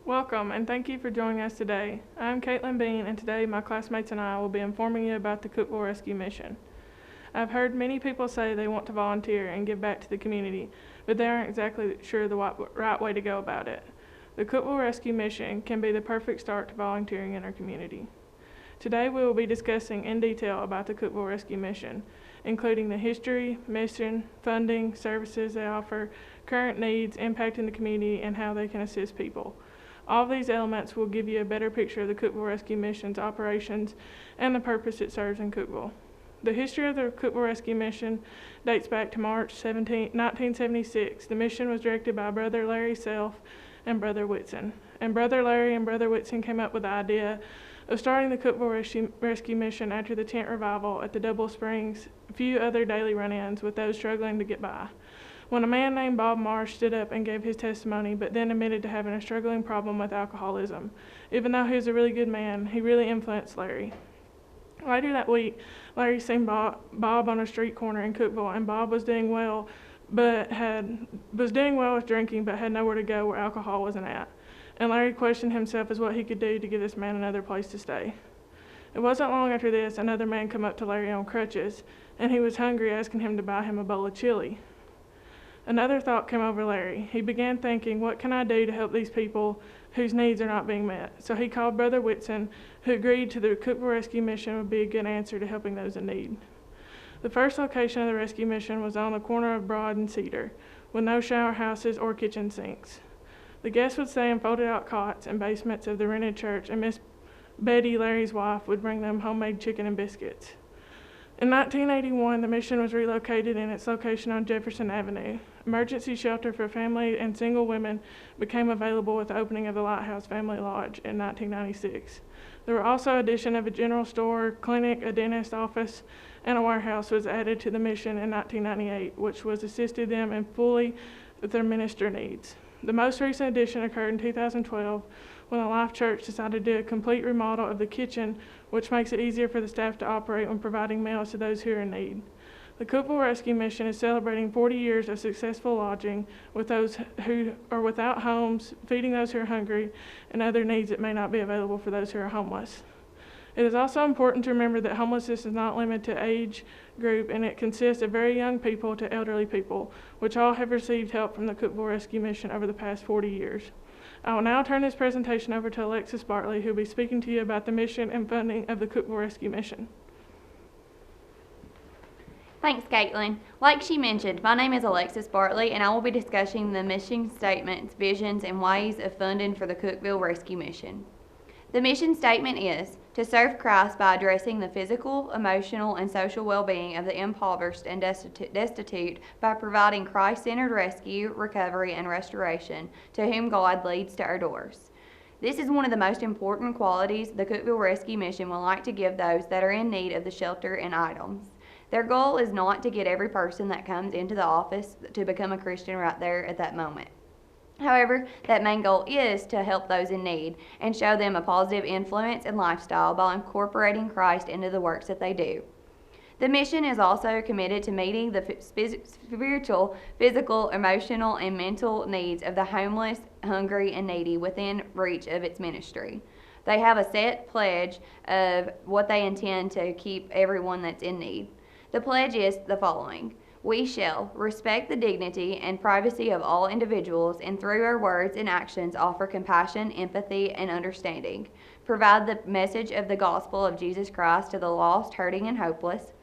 Welcome, and thank you for joining us today. I'm Caitlin Bean, and today my classmates and I will be informing you about the Cookeville Rescue Mission. I've heard many people say they want to volunteer and give back to the community, but they aren't exactly sure the right way to go about it. The Cookeville Rescue Mission can be the perfect start to volunteering in our community. Today we will be discussing in detail about the Cookeville Rescue Mission, including the history, mission, funding, services they offer, current needs impacting the community, and how they can assist people. All of these elements will give you a better picture of the Cookeville Rescue Mission's operations and the purpose it serves in Cookeville. The history of the Cookeville Rescue Mission dates back to March 1976. The mission was directed by Brother Larry Self and Brother Whitson. And Brother Larry and Brother Whitson came up with the idea of starting the Cookeville Rescue Mission after the tent revival at the Double Springs, a few other daily run-ins with those struggling to get by. When a man named Bob Marsh stood up and gave his testimony, but then admitted to having a struggling problem with alcoholism. Even though he was a really good man, he really influenced Larry. Later that week, Larry seen Bob on a street corner in Cookeville, and Bob was doing well with drinking, but had nowhere to go where alcohol wasn't at. And Larry questioned himself as what he could do to give this man another place to stay. It wasn't long after this, another man come up to Larry on crutches, and he was hungry, asking him to buy him a bowl of chili. Another thought came over Larry. He began thinking, what can I do to help these people whose needs are not being met? So he called Brother Whitson, who agreed to the Cookeville Rescue Mission would be a good answer to helping those in need. The first location of the rescue mission was on the corner of Broad and Cedar, with no shower houses or kitchen sinks. The guests would stay in folded out cots and basements of the rented church, and Miss Betty, Larry's wife, would bring them homemade chicken and biscuits. In 1981, the mission was relocated in its location on Jefferson Avenue. Emergency shelter for family and single women became available with the opening of the Lighthouse Family Lodge in 1996. There were also addition of a general store, clinic, a dentist office, and a warehouse was added to the mission in 1998, which was assisted them in fully with their minister needs. The most recent addition occurred in 2012 when the Life Church decided to do a complete remodel of the kitchen, which makes it easier for the staff to operate when providing meals to those who are in need. The Cookeville Rescue Mission is celebrating 40 years of successful lodging with those who are without homes, feeding those who are hungry, and other needs that may not be available for those who are homeless. It is also important to remember that homelessness is not limited to age group, and it consists of very young people to elderly people, which all have received help from the Cookeville Rescue Mission over the past 40 years. I will now turn this presentation over to Alexis Bartley, who will be speaking to you about the mission and funding of the Cookeville Rescue Mission. Thanks, Caitlin. Like she mentioned, my name is Alexis Bartley, and I will be discussing the mission statements, visions, and ways of funding for the Cookeville Rescue Mission. The mission statement is to serve Christ by addressing the physical, emotional, and social well-being of the impoverished and destitute by providing Christ-centered rescue, recovery, and restoration to whom God leads to our doors. This is one of the most important qualities the Cookeville Rescue Mission would like to give those that are in need of the shelter and items. Their goal is not to get every person that comes into the office to become a Christian right there at that moment. However, that main goal is to help those in need and show them a positive influence and lifestyle by incorporating Christ into the works that they do. The mission is also committed to meeting the spiritual, physical, emotional, and mental needs of the homeless, hungry, and needy within reach of its ministry. They have a set pledge of what they intend to keep everyone that's in need. The pledge is the following. We shall respect the dignity and privacy of all individuals, and through our words and actions offer compassion, empathy, and understanding. Provide the message of the gospel of Jesus Christ to the lost, hurting, and hopeless.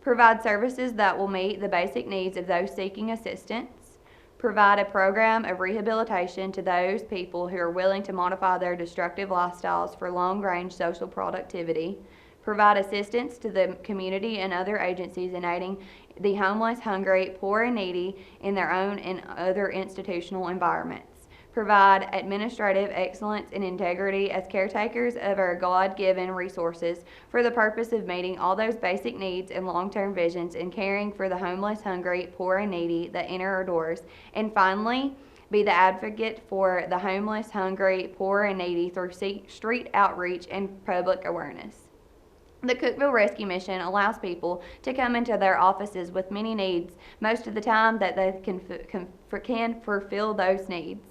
Provide services that will meet the basic needs of those seeking assistance. Provide a program of rehabilitation to those people who are willing to modify their destructive lifestyles for long-range social productivity. Provide assistance to the community and other agencies in aiding the homeless, hungry, poor, and needy in their own and other institutional environments. Provide administrative excellence and integrity as caretakers of our God-given resources for the purpose of meeting all those basic needs and long-term visions and caring for the homeless, hungry, poor, and needy that enter our doors. And finally, be the advocate for the homeless, hungry, poor, and needy through street outreach and public awareness. The Cookeville Rescue Mission allows people to come into their offices with many needs, most of the time that they can fulfill those needs.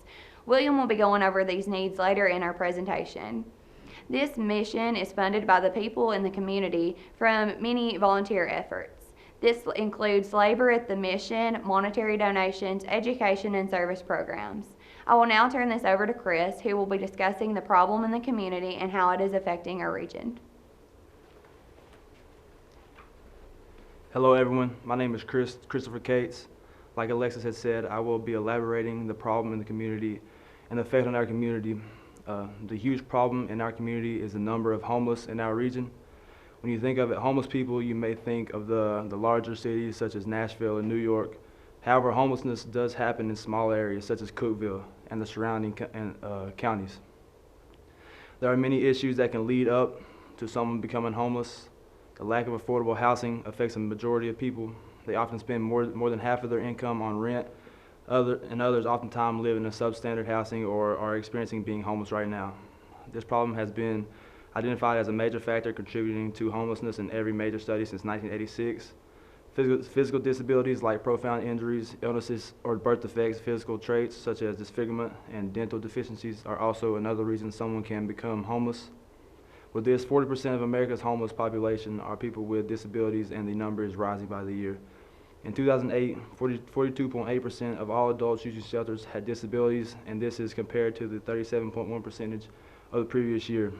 William will be going over these needs later in our presentation. This mission is funded by the people in the community from many volunteer efforts. This includes labor at the mission, monetary donations, education, and service programs. I will now turn this over to Chris, who will be discussing the problem in the community and how it is affecting our region. Hello everyone, my name is Christopher Cates. Like Alexis had said, I will be elaborating the problem in the community and the effect on our community. The huge problem in our community is the number of homeless in our region. When you think of it, homeless people, you may think of the larger cities such as Nashville and New York. However, homelessness does happen in small areas such as Cookeville and the surrounding counties. There are many issues that can lead up to someone becoming homeless. The lack of affordable housing affects the majority of people. They often spend more than half of their income on rent, and others oftentimes live in a substandard housing or are experiencing being homeless right now. This problem has been identified as a major factor contributing to homelessness in every major study since 1986. Physical disabilities like profound injuries, illnesses, or birth defects, physical traits such as disfigurement and dental deficiencies are also another reason someone can become homeless. With this, 40% of America's homeless population are people with disabilities, and the number is rising by the year. In 2008, 42.8% of all adults using shelters had disabilities, and this is compared to the 37.1% of the previous year.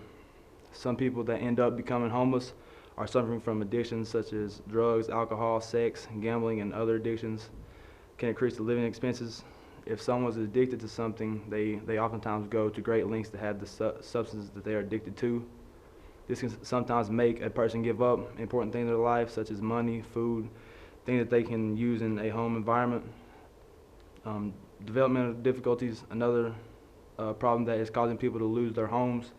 Some people that end up becoming homeless are suffering from addictions such as drugs, alcohol, sex, gambling, and other addictions can increase the living expenses. If someone is addicted to something, they oftentimes go to great lengths to have the substances that they are addicted to. This can sometimes make a person give up important things in their life, such as money, food, things that they can use in a home environment. Developmental difficulties, another problem that is causing people to lose their homes.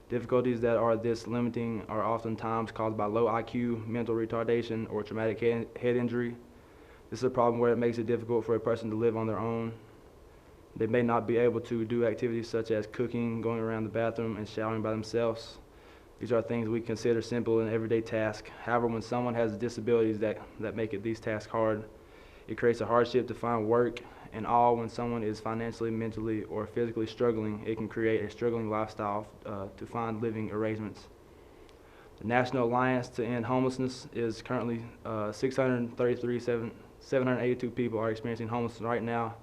Difficulties that are this limiting are oftentimes caused by low IQ, mental retardation, or traumatic head injury. This is a problem where it makes it difficult for a person to live on their own. They may not be able to do activities such as cooking, going around the bathroom, and showering by themselves. These are things we consider simple and everyday tasks. However, when someone has disabilities that make these tasks hard, it creates a hardship to find work, and all when someone is financially, mentally, or physically struggling, it can create a struggling lifestyle to find living arrangements. The National Alliance to End Homelessness is currently 782 people are experiencing homelessness right now.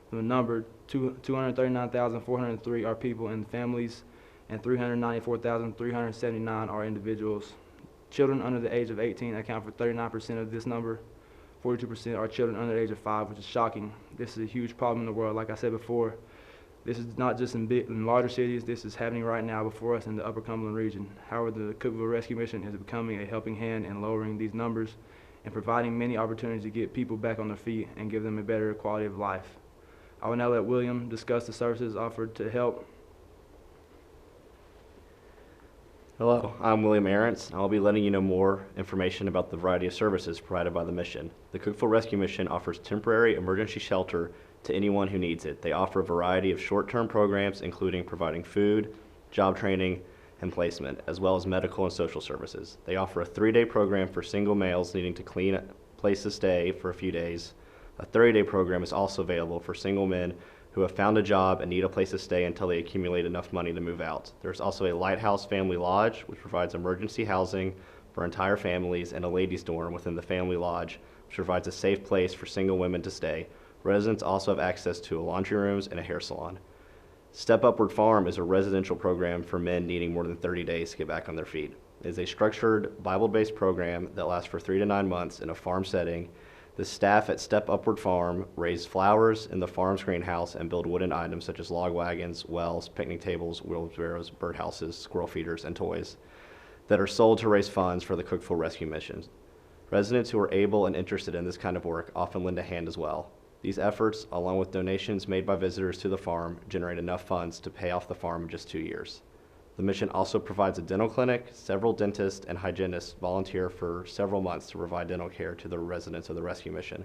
From the number, 239,403 are people and families, and 394,379 are individuals. Children under the age of 18 account for 39% of this number. 42% are children under the age of 5, which is shocking. This is a huge problem in the world. Like I said before, this is not just in larger cities. This is happening right now before us in the Upper Cumberland region. However, the Cookeville Rescue Mission is becoming a helping hand in lowering these numbers and providing many opportunities to get people back on their feet and give them a better quality of life. I will now let William discuss the services offered to help. Hello, I'm William Arrants, and I'll be letting you know more information about the variety of services provided by the mission. The Cookeville Rescue Mission offers temporary emergency shelter to anyone who needs it. They offer a variety of short-term programs, including providing food, job training, and placement, as well as medical and social services. They offer a 3-day program for single males needing to clean a place to stay for a few days. A 30-day program is also available for single men who have found a job and need a place to stay until they accumulate enough money to move out. There's also a Lighthouse Family Lodge, which provides emergency housing for entire families, and a ladies' dorm within the Family Lodge, which provides a safe place for single women to stay. Residents also have access to laundry rooms and a hair salon. Step Upward Farm is a residential program for men needing more than 30 days to get back on their feet. It is a structured, Bible-based program that lasts for 3 to 9 months in a farm setting. The staff at Step Upward Farm raise flowers in the farm's greenhouse and build wooden items such as log wagons, wells, picnic tables, wheelbarrows, birdhouses, squirrel feeders, and toys that are sold to raise funds for the Cookeville Rescue Mission. Residents who are able and interested in this kind of work often lend a hand as well. These efforts, along with donations made by visitors to the farm, generate enough funds to pay off the farm in just 2 years. The mission also provides a dental clinic. Several dentists and hygienists volunteer for several months to provide dental care to the residents of the rescue mission.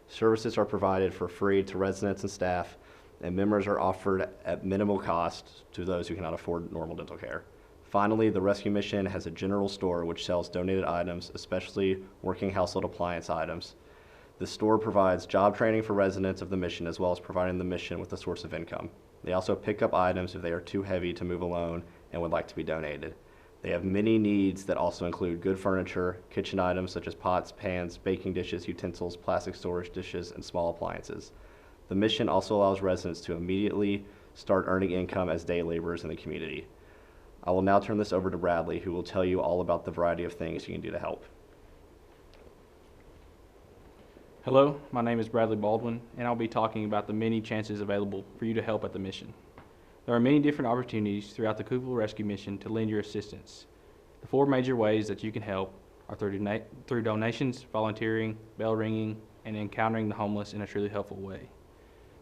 Services are provided for free to residents and staff, and members are offered at minimal cost to those who cannot afford normal dental care. Finally, the rescue mission has a general store which sells donated items, especially working household appliance items. The store provides job training for residents of the mission, as well as providing the mission with a source of income. They also pick up items if they are too heavy to move alone and would like to be donated. They have many needs that also include good furniture, kitchen items such as pots, pans, baking dishes, utensils, plastic storage dishes, and small appliances. The mission also allows residents to immediately start earning income as day laborers in the community. I will now turn this over to Bradley, who will tell you all about the variety of things you can do to help. Hello, my name is Bradley Baldwin, and I'll be talking about the many chances available for you to help at the mission. There are many different opportunities throughout the Cookeville Rescue Mission to lend your assistance. The 4 major ways that you can help are through donations, volunteering, bell ringing, and encountering the homeless in a truly helpful way.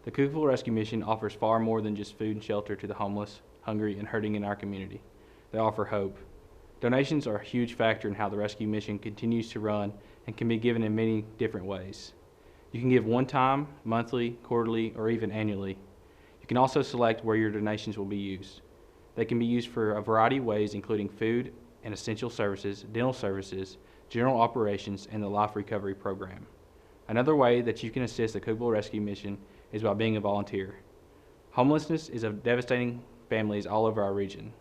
The Cookeville Rescue Mission offers far more than just food and shelter to the homeless, hungry, and hurting in our community. They offer hope. Donations are a huge factor in how the rescue mission continues to run and can be given in many different ways. You can give one time, monthly, quarterly, or even annually. You can also select where your donations will be used. They can be used for a variety of ways, including food and essential services, dental services, general operations, and the Life Recovery Program. Another way that you can assist the Cookeville Rescue Mission is by being a volunteer. Homelessness is devastating families all over our region.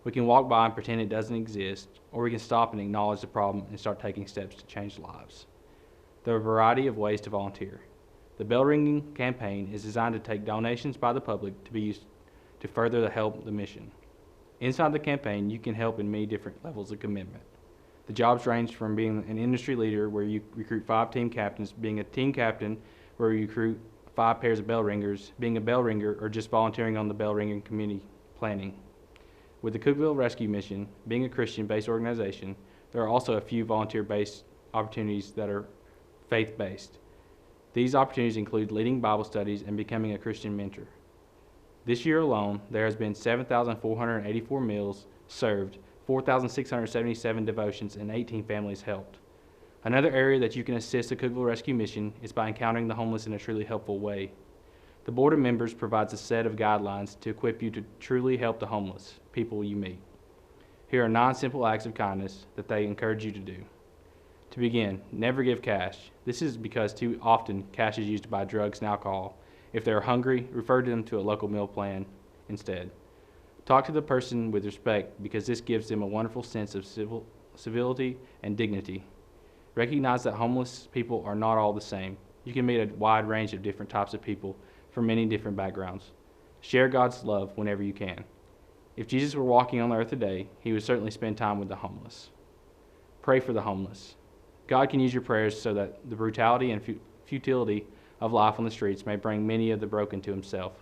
We can walk by and pretend it doesn't exist, or we can stop and acknowledge the problem and start taking steps to change lives. There are a variety of ways to volunteer. The bell ringing campaign is designed to take donations by the public to be used to further the mission. Inside the campaign, you can help in many different levels of commitment. The jobs range from being an industry leader where you recruit 5 team captains, being a team captain where you recruit 5 pairs of bell ringers, being a bell ringer, or just volunteering on the bell ringing community planning. With the Cookeville Rescue Mission being a Christian-based organization, there are also a few volunteer-based opportunities that are faith-based. These opportunities include leading Bible studies and becoming a Christian mentor. This year alone, there has been 7,484 meals served, 4,677 devotions, and 18 families helped. Another area that you can assist the Cookeville Rescue Mission is by encountering the homeless in a truly helpful way. The Board of Members provides a set of guidelines to equip you to truly help the homeless people you meet. Here are 9 simple acts of kindness that they encourage you to do. To begin, never give cash. This is because too often cash is used to buy drugs and alcohol. If they are hungry, refer them to a local meal plan instead. Talk to the person with respect because this gives them a wonderful sense of civility and dignity. Recognize that homeless people are not all the same. You can meet a wide range of different types of people from many different backgrounds. Share God's love whenever you can. If Jesus were walking on the earth today, he would certainly spend time with the homeless. Pray for the homeless. God can use your prayers so that the brutality and futility of life on the streets may bring many of the broken to himself.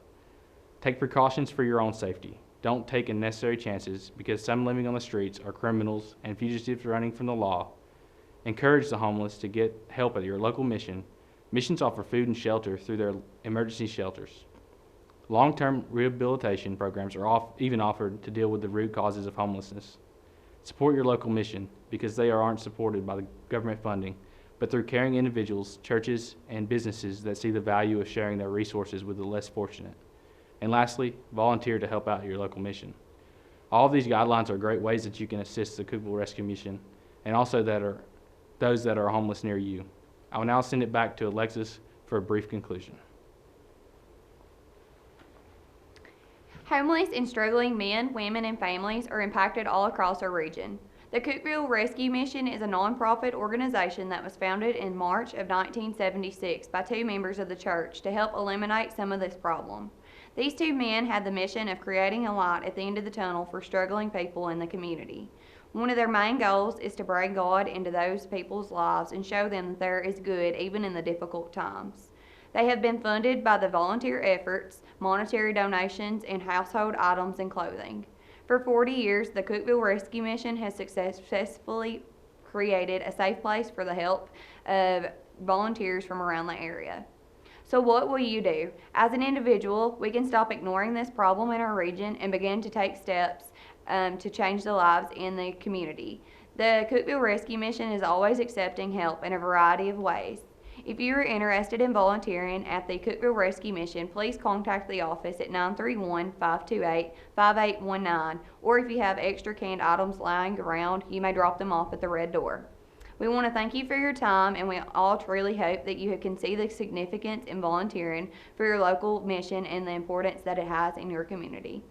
Take precautions for your own safety. Don't take unnecessary chances because some living on the streets are criminals and fugitives running from the law. Encourage the homeless to get help at your local mission. Missions offer food and shelter through their emergency shelters. Long-term rehabilitation programs are even offered to deal with the root causes of homelessness. Support your local mission because they aren't supported by the government funding, but through caring individuals, churches, and businesses that see the value of sharing their resources with the less fortunate. And lastly, volunteer to help out your local mission. All of these guidelines are great ways that you can assist the Cookeville Rescue Mission and also those that are homeless near you. I will now send it back to Alexis for a brief conclusion. Homeless and struggling men, women, and families are impacted all across our region. The Cookeville Rescue Mission is a nonprofit organization that was founded in March of 1976 by 2 members of the church to help eliminate some of this problem. These 2 men had the mission of creating a light at the end of the tunnel for struggling people in the community. One of their main goals is to bring God into those people's lives and show them that there is good even in the difficult times. They have been funded by the volunteer efforts, monetary donations, and household items and clothing. For 40 years, the Cookeville Rescue Mission has successfully created a safe place for the help of volunteers from around the area. So what will you do? As an individual, we can stop ignoring this problem in our region and begin to take steps to change the lives in the community. The Cookeville Rescue Mission is always accepting help in a variety of ways. If you are interested in volunteering at the Cookeville Rescue Mission, please contact the office at 931-528-5819, or if you have extra canned items lying around, you may drop them off at the red door. We want to thank you for your time, and we all truly hope that you can see the significance in volunteering for your local mission and the importance that it has in your community.